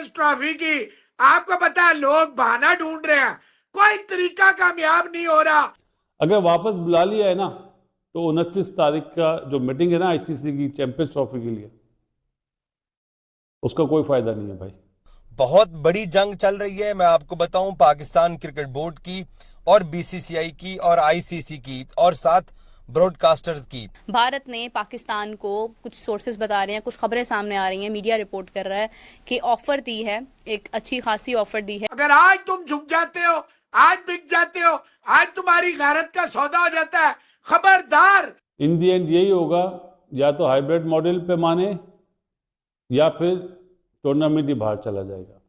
Champions trophy की आपको पता है लोग बहाना ढूंढ रहे हैं, कोई तरीका कामयाब नहीं हो रहा। अगर वापस बुला लिया है ना तो 29 तारीख का जो मीटिंग है ना आईसीसी की चैंपियंस ट्रॉफी के लिए, उसका कोई फायदा नहीं है भाई। बहुत बड़ी जंग चल रही है, मैं आपको बताऊं, पाकिस्तान क्रिकेट बोर्ड की और बीसीसीआई की और आईसीसी की और साथ ब्रॉडकास्टर्स की। भारत ने पाकिस्तान को, कुछ सोर्सेज बता रहे हैं, कुछ खबरें सामने आ रही हैं, मीडिया रिपोर्ट कर रहा है कि ऑफर दी है, एक अच्छी खासी ऑफर दी है। अगर आज तुम झुक जाते हो, आज बिक जाते हो, आज तुम्हारी गैरत का सौदा हो जाता है, खबरदार। इन दी एंड यही होगा, या तो हाइब्रिड मॉडल पे माने या फिर टूर्नामेंट ही बाहर चला जाएगा।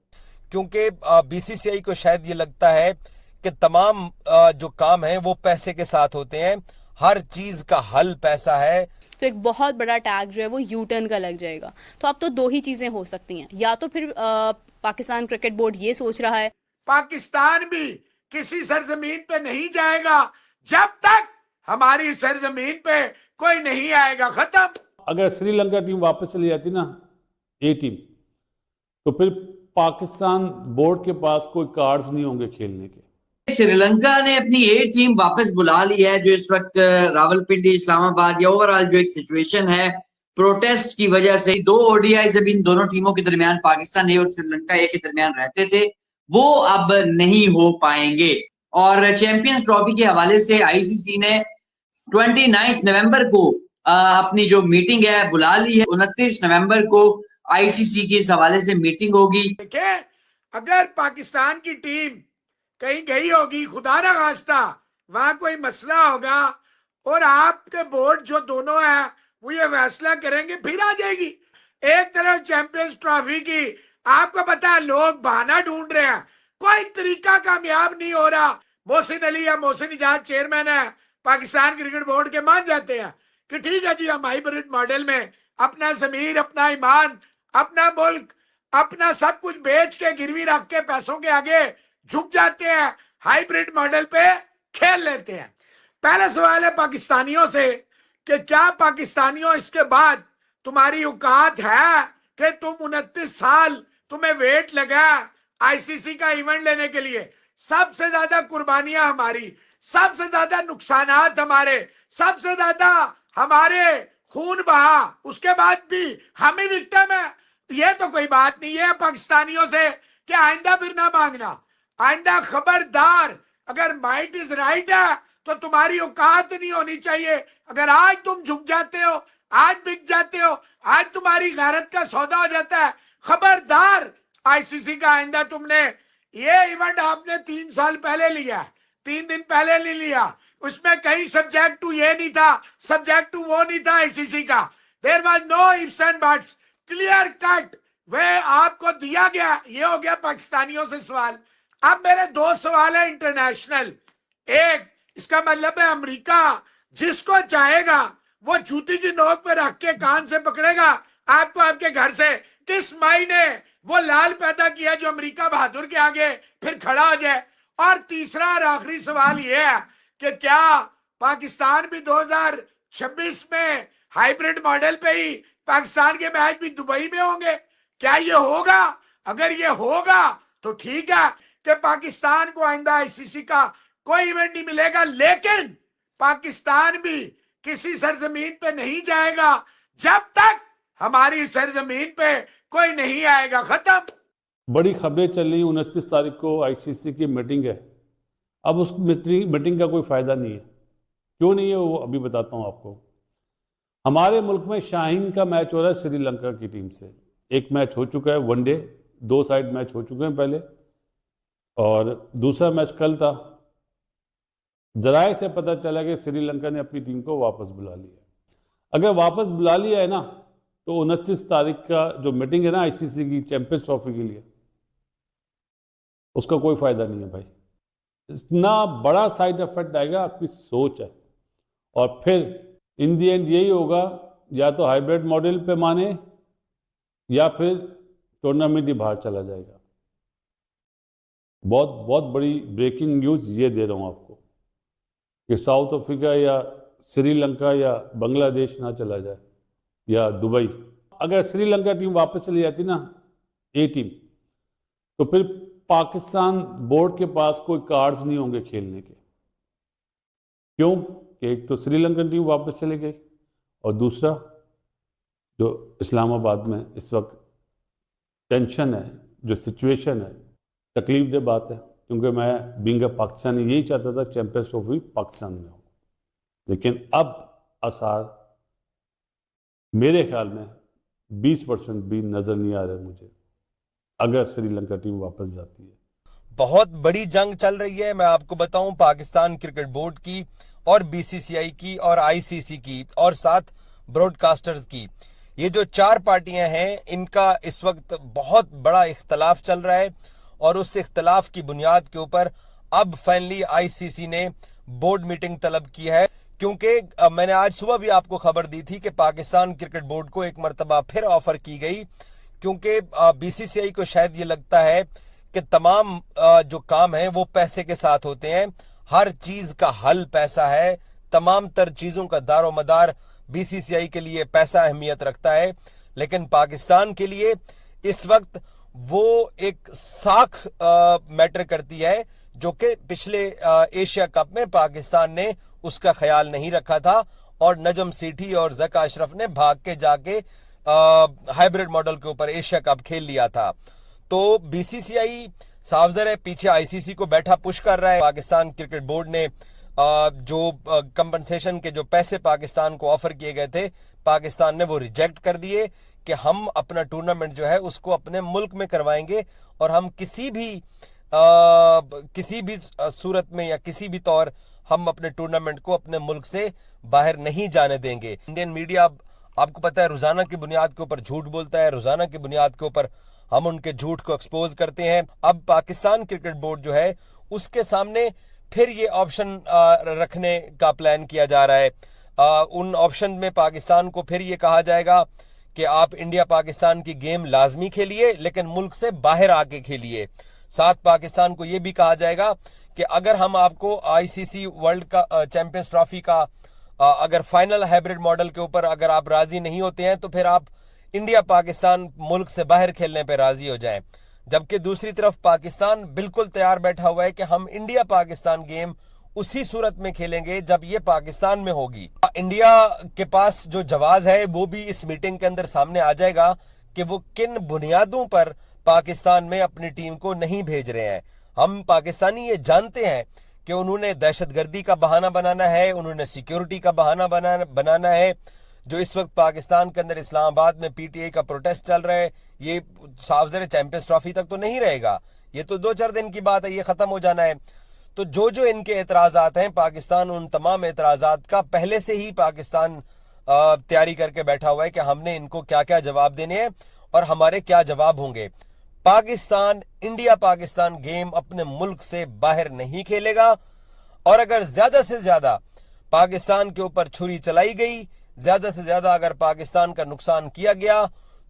क्योंकि बीसीसीआई को शायद ये लगता है कि तमाम जो काम है वो पैसे के साथ होते हैं, हर चीज का हल पैसा है। तो एक बहुत बड़ा टैग जो है वो यू टर्न का लग जाएगा। तो अब तो दो ही चीजें हो सकती हैं, या तो फिर पाकिस्तान क्रिकेट बोर्ड ये सोच रहा है पाकिस्तान भी किसी सरजमीन पे नहीं जाएगा जब तक हमारी सरजमीन पे कोई नहीं आएगा। खत्म। अगर श्रीलंका टीम वापस चली जाती ना, ए टीम, तो फिर पाकिस्तान बोर्ड के पास कोई कार्ड्स नहीं होंगे खेलने के। श्रीलंका ने अपनी ए टीम वापस बुला ली है, जो इस वक्त रावलपिंडी, इस्लामाबाद या ओवरऑल जो एक सिचुएशन है प्रोटेस्ट की वजह से, दो ओडीआई अभी इन दोनों टीमों के दरमियान, पाकिस्तान ए और श्रीलंका ए के दरमियान रहते थे, वो अब नहीं हो पाएंगे। और चैंपियंस ट्रॉफी के हवाले से आईसीसी ने 29 नवंबर को अपनी जो मीटिंग है बुला ली है। 29 नवंबर को आईसीसी की इस हवाले से मीटिंग होगी। देखिए, अगर पाकिस्तान की टीम कहीं गई होगी, खुदा ना खास्ता वहां कोई मसला होगा और आपके बोर्ड जो दोनों है वो ये फैसला करेंगे, फिर आ जाएगी। एक तरफ चैंपियंस ट्रॉफी की आपको पता है लोग बहाना ढूंढ रहे हैं, कोई तरीका कामयाब नहीं हो रहा। मोहसिन अली या मोहसिन इजाज चेयरमैन है पाकिस्तान क्रिकेट बोर्ड के, मान जाते हैं कि ठीक है जी, हम हाइब्रिड मॉडल में अपना जमीर, अपना ईमान, अपना मुल्क, अपना सब कुछ बेच के गिरवी रख के पैसों के आगे झुक जाते हैं, हाइब्रिड मॉडल पे खेल लेते हैं। पहला सवाल है पाकिस्तानियों से कि क्या पाकिस्तानियों इसके बाद तुम्हारी औकात है कि तुम 29 साल तुम्हें वेट लगा आईसीसी का इवेंट लेने के लिए? सबसे ज्यादा कुर्बानियां हमारी, सबसे ज्यादा नुकसानात हमारे, सबसे ज्यादा हमारे खून बहा, उसके बाद भी हम ही विक्टिम है। ये तो कोई बात नहीं है पाकिस्तानियों से कि आइंदा फिर ना मांगना। आइंदा खबरदार, अगर माइट इज राइट है तो तुम्हारी औकात नहीं होनी चाहिए। अगर आज तुम झुक जाते हो, आज बिक जाते हो, आज तुम्हारी गैरत का सौदा हो जाता है, खबरदार। आईसीसी का आइंदा तुमने ये इवेंट आपने 3 साल पहले लिया, 3 दिन पहले नहीं लिया, उसमें कहीं सब्जेक्ट टू ये नहीं था, सब्जेक्ट टू वो नहीं था आईसीसी का। There was no ifs and buts, clear cut way आपको दिया गया। ये हो गया पाकिस्तानियों से सवाल। अब मेरे 2 सवाल है इंटरनेशनल। एक, इसका मतलब है अमेरिका जिसको चाहेगा वो जूती की नोक पे रख के कान से पकड़ेगा आपको आपके घर से। किस माई ने वो लाल पैदा किया जो अमेरिका बहादुर के आगे फिर खड़ा हो जाए? और तीसरा और आखिरी सवाल ये है कि क्या पाकिस्तान भी 2026 में हाइब्रिड मॉडल पे ही पाकिस्तान के मैच भी दुबई में होंगे? क्या ये होगा? अगर ये होगा तो ठीक है कि पाकिस्तान को आइंदा आईसीसी का कोई इवेंट नहीं मिलेगा, लेकिन पाकिस्तान भी किसी सरजमीन पे नहीं जाएगा जब तक हमारी सरजमीन पे कोई नहीं आएगा। खत्म। बड़ी खबरें चल रही, 29 तारीख को आईसीसी की मीटिंग है। अब उस मीटिंग का कोई फायदा नहीं है। क्यों नहीं है वो अभी बताता हूँ आपको। हमारे मुल्क में शाहीन का मैच हो रहा है श्रीलंका की टीम से। एक मैच हो चुका है, वनडे 2 साइड मैच हो चुके हैं पहले, और दूसरा मैच कल था। जराए से पता चला कि श्रीलंका ने अपनी टीम को वापस बुला लिया। अगर वापस बुला लिया है ना तो 29 तारीख का जो मीटिंग है ना आईसीसी की चैंपियंस ट्रॉफी के लिए, उसका कोई फायदा नहीं है भाई। इतना बड़ा साइड इफेक्ट आएगा, आपकी सोच है। और फिर इन दी एंड यही होगा, या तो हाइब्रिड मॉडल पे माने या फिर टूर्नामेंट ही बाहर चला जाएगा। बहुत बहुत बड़ी ब्रेकिंग न्यूज़ ये दे रहा हूँ आपको कि साउथ अफ्रीका या श्रीलंका या बांग्लादेश ना चला जाए या दुबई। अगर श्रीलंका टीम वापस चली जाती ना, ए टीम, तो फिर पाकिस्तान बोर्ड के पास कोई कार्ड्स नहीं होंगे खेलने के। क्यों? कि एक तो श्रीलंकन टीम वापस चली गई और दूसरा जो इस्लामाबाद में इस वक्त टेंशन है, जो सिचुएशन है, तकलीफ दह बात है, क्योंकि मैं बीइंग अ पाकिस्तानी यही चाहता था चैंपियंस ट्रॉफी पाकिस्तान में हो, लेकिन अब आसार मेरे ख्याल में 20% भी नजर नहीं आ रहे मुझे अगर श्रीलंका टीम वापस जाती है। बहुत बड़ी जंग चल रही है, मैं आपको बताऊं, पाकिस्तान क्रिकेट बोर्ड की और बीसीसीआई की और आईसीसी की और साथ ब्रॉडकास्टर्स की। ये जो चार पार्टियां हैं, इनका इस वक्त बहुत बड़ा इख्तलाफ चल रहा है और उस इख्तलाफ की बुनियाद के ऊपर अब फाइनली आईसीसी ने बोर्ड मीटिंग तलब की है, क्योंकि मैंने आज सुबह भी आपको खबर दी थी कि पाकिस्तान क्रिकेट बोर्ड को एक मरतबा फिर ऑफर की गई, क्योंकि बीसीसीआई को शायद ये लगता है कि तमाम जो काम है वो पैसे के साथ होते हैं, हर चीज का हल पैसा है, तमाम तर चीजों का दारोमदार बीसीसीआई के लिए पैसा अहमियत रखता है, लेकिन पाकिस्तान के लिए इस वक्त वो एक साख मैटर करती है, जो कि पिछले एशिया कप में पाकिस्तान ने उसका ख्याल नहीं रखा था और नजम सेठी और ज़का अशरफ ने भाग के जाके हाइब्रिड मॉडल के ऊपर एशिया कप खेल लिया था। तो बीसीसीआई साफ ज़ाहिर है पीछे आईसीसी को बैठा पुश कर रहा है। पाकिस्तान क्रिकेट बोर्ड ने जो कंपनसेशन के जो पैसे पाकिस्तान को ऑफर किए गए थे, पाकिस्तान ने वो रिजेक्ट कर दिए कि हम अपना टूर्नामेंट जो है उसको अपने मुल्क में करवाएंगे और हम किसी भी सूरत में या किसी भी तौर हम अपने टूर्नामेंट को अपने मुल्क से बाहर नहीं जाने देंगे। इंडियन मीडिया आपको पता है रोजाना की बुनियाद के ऊपर झूठ बोलता है, रोजाना की बुनियाद के ऊपर हम उनके झूठ को एक्सपोज करते हैं। अब पाकिस्तान क्रिकेट बोर्ड जो है उसके सामने फिर ये ऑप्शन रखने का प्लान किया जा रहा है। उन ऑप्शन में पाकिस्तान को फिर ये कहा जाएगा कि आप इंडिया पाकिस्तान की गेम लाजमी खेलिए, लेकिन मुल्क से बाहर आके खेलिए। साथ पाकिस्तान को ये भी कहा जाएगा कि अगर हम आपको आईसीसी वर्ल्ड का चैंपियंस ट्रॉफी का अगर फाइनल हाइब्रिड मॉडल के ऊपर अगर आप राजी नहीं होते हैं तो फिर आप इंडिया पाकिस्तान मुल्क से बाहर खेलने पे राजी हो जाएं। जबकि दूसरी तरफ पाकिस्तान बिल्कुल तैयार बैठा हुआ है कि हम इंडिया पाकिस्तान गेम उसी सूरत में खेलेंगे जब ये पाकिस्तान में होगी। इंडिया के पास जो जवाब है वो भी इस मीटिंग के अंदर सामने आ जाएगा कि वो किन बुनियादों पर पाकिस्तान में अपनी टीम को नहीं भेज रहे हैं। हम पाकिस्तानी ये जानते हैं कि उन्होंने दहशतगर्दी का बहाना बनाना है, उन्होंने सिक्योरिटी का बहाना बनाना है। जो इस वक्त पाकिस्तान के अंदर इस्लामाबाद में पीटीआई का प्रोटेस्ट चल रहा है, ये साफ ज़ाहिर चैंपियंस ट्रॉफी तक तो नहीं रहेगा, ये तो 2-4 दिन की बात है, ये ख़त्म हो जाना है। तो जो इनके एतराज़ात हैं, पाकिस्तान उन तमाम एतराज़ात का पहले से ही पाकिस्तान तैयारी करके बैठा हुआ है कि हमने इनको क्या क्या जवाब देने हैं और हमारे क्या जवाब होंगे। पाकिस्तान इंडिया पाकिस्तान गेम अपने मुल्क से बाहर नहीं खेलेगा और अगर ज्यादा से ज्यादा पाकिस्तान के ऊपर छुरी चलाई गई, ज्यादा से ज्यादा अगर पाकिस्तान का नुकसान किया गया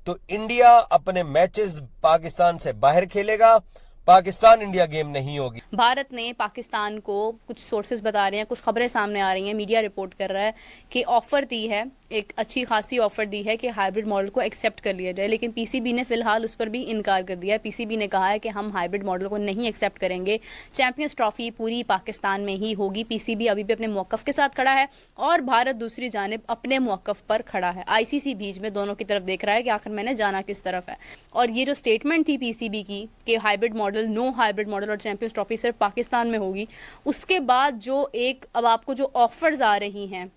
तो इंडिया अपने मैचेस पाकिस्तान से बाहर खेलेगा, पाकिस्तान इंडिया गेम नहीं होगी। भारत ने पाकिस्तान को, कुछ सोर्सेज बता रहे हैं, कुछ खबरें सामने आ रही हैं, मीडिया रिपोर्ट कर रहा है कि ऑफर दी है, एक अच्छी खासी ऑफर दी है कि हाइब्रिड मॉडल को एक्सेप्ट कर लिया जाए, लेकिन पीसीबी ने फिलहाल उस पर भी इनकार कर दिया है। पीसीबी ने कहा है कि हम हाइब्रिड मॉडल को नहीं एक्सेप्ट करेंगे, चैंपियंस ट्रॉफी पूरी पाकिस्तान में ही होगी। पीसीबी अभी भी अपने मौक़िफ़ के साथ खड़ा है और भारत दूसरी जानिब अपने मौक़िफ़ पर खड़ा है। आईसीसी बीच में दोनों की तरफ देख रहा है कि आखिर मैंने जाना किस तरफ है। और ये जो स्टेटमेंट थी पीसीबी की कि hybrid model, no hybrid model और चैंपियंस ट्रॉफी सिर्फ पाकिस्तान में होगी, उसके बाद जो एक अब आपको जो ऑफर्स आ रही हैं,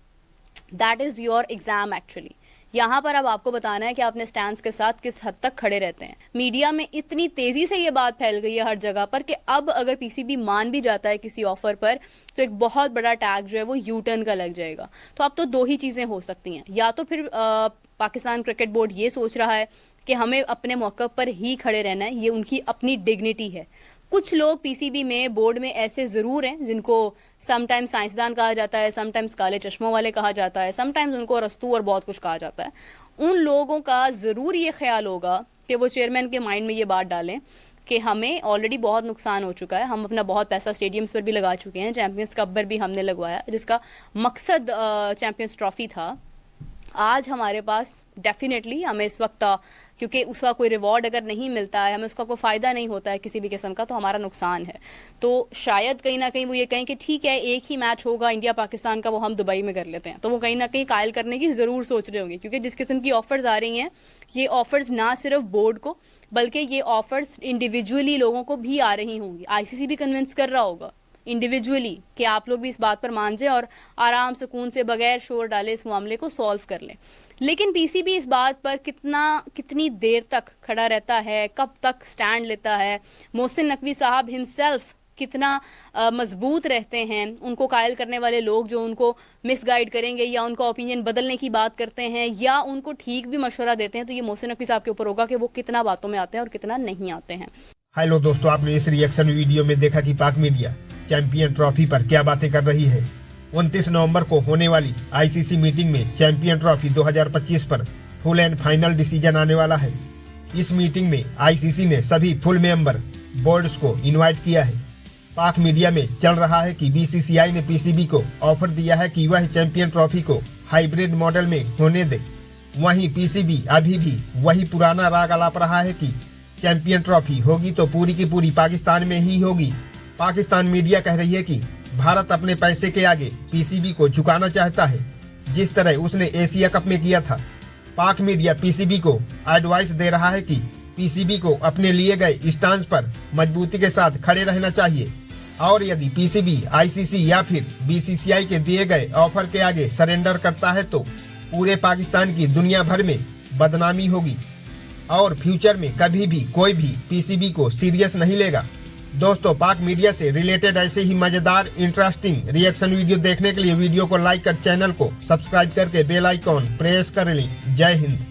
that is your exam actually. यहाँ पर अब आपको बताना है कि अपने स्टैंड्स के साथ किस हद तक खड़े रहते हैं। मीडिया में इतनी तेज़ी से ये बात फैल गई है हर जगह पर कि अब अगर पीसीबी मान भी जाता है किसी ऑफर पर तो एक बहुत बड़ा टैग जो है वो यू टर्न का लग जाएगा। तो अब तो दो ही चीज़ें हो सकती हैं, या तो फिर पाकिस्तान क्रिकेट बोर्ड ये सोच रहा है कि हमें अपने मौक़िफ़ पर ही खड़े रहना है, ये उनकी अपनी डिग्निटी है। कुछ लोग पीसीबी में, बोर्ड में ऐसे ज़रूर हैं जिनको समटाइम्स साइंसदान कहा जाता है, समटाइम्स काले चश्मों वाले कहा जाता है, समटाइम्स उनको अरस्तू और बहुत कुछ कहा जाता है। उन लोगों का ज़रूर ये ख्याल होगा कि वो चेयरमैन के माइंड में ये बात डालें कि हमें ऑलरेडी बहुत नुकसान हो चुका है, हम अपना बहुत पैसा स्टेडियम्स पर भी लगा चुके हैं, चैम्पियंस कप पर भी हमने लगवाया जिसका मकसद चैम्पियंस ट्रॉफी था। आज हमारे पास डेफिनेटली हमें इस वक्त क्योंकि उसका कोई रिवॉर्ड अगर नहीं मिलता है, हमें उसका कोई फ़ायदा नहीं होता है किसी भी किस्म का, तो हमारा नुकसान है। तो शायद कहीं ना कहीं वो ये कहें कि ठीक है एक ही मैच होगा इंडिया पाकिस्तान का, वो हम दुबई में कर लेते हैं, तो वो कहीं ना कहीं कायल करने की ज़रूर सोच रहे होंगे, क्योंकि जिस किस्म की ऑफ़र्स आ रही हैं, ये ऑफ़र्स ना सिर्फ बोर्ड को बल्कि ये ऑफ़र्स इंडिविजुअली लोगों को भी आ रही होंगी। आईसीसी भी कन्विंस कर रहा होगा इंडिविजुअली कि आप लोग भी इस बात पर मान जाए और आराम सुकून से बगैर शोर डाले इस मामले को सॉल्व कर लें। लेकिन पीसीबी इस बात पर कितनी देर तक खड़ा रहता है, कब तक स्टैंड लेता है, मोहसिन नकवी साहब हिमसेल्फ कितना मजबूत रहते हैं, उनको कायल करने वाले लोग जो उनको मिसगाइड करेंगे या उनका ओपिनियन बदलने की बात करते हैं या उनको ठीक भी मशवरा देते हैं, तो ये मोहसिन नकवी साहब के ऊपर होगा कि वो कितना बातों में आते हैं और कितना नहीं आते हैं। हेलो दोस्तों, आपने इस रिएक्शन वीडियो में देखा कि पाक मीडिया चैंपियन ट्रॉफी पर क्या बातें कर रही है। 29 नवंबर को होने वाली आईसीसी मीटिंग में चैंपियन ट्रॉफी 2025 पर फुल एंड फाइनल डिसीजन आने वाला है। इस मीटिंग में आईसीसी ने सभी फुल मेंबर बोर्ड्स को इनवाइट किया है। पाक मीडिया में चल रहा है कि बीसीसीआई ने पीसीबी को ऑफर दिया है कि वह चैंपियन ट्रॉफी को हाइब्रिड मॉडल में होने दे। वहीं पीसीबी अभी भी वही पुराना राग अलाप रहा है कि चैंपियन ट्रॉफी होगी तो पूरी की पूरी पाकिस्तान में ही होगी। पाकिस्तान मीडिया कह रही है कि भारत अपने पैसे के आगे पीसीबी को झुकाना चाहता है, जिस तरह उसने एशिया कप में किया था। पाक मीडिया पीसीबी को एडवाइस दे रहा है कि पीसीबी को अपने लिए गए स्टांस पर मजबूती के साथ खड़े रहना चाहिए और यदि पीसीबी आईसीसी या फिर बीसीसीआई के दिए गए ऑफर के आगे सरेंडर करता है तो पूरे पाकिस्तान की दुनिया भर में बदनामी होगी और फ्यूचर में कभी भी कोई भी पीसीबी को सीरियस नहीं लेगा। दोस्तों, पाक मीडिया से रिलेटेड ऐसे ही मजेदार इंटरेस्टिंग रिएक्शन वीडियो देखने के लिए वीडियो को लाइक कर चैनल को सब्सक्राइब करके बेल आइकॉन प्रेस कर लें। जय हिंद।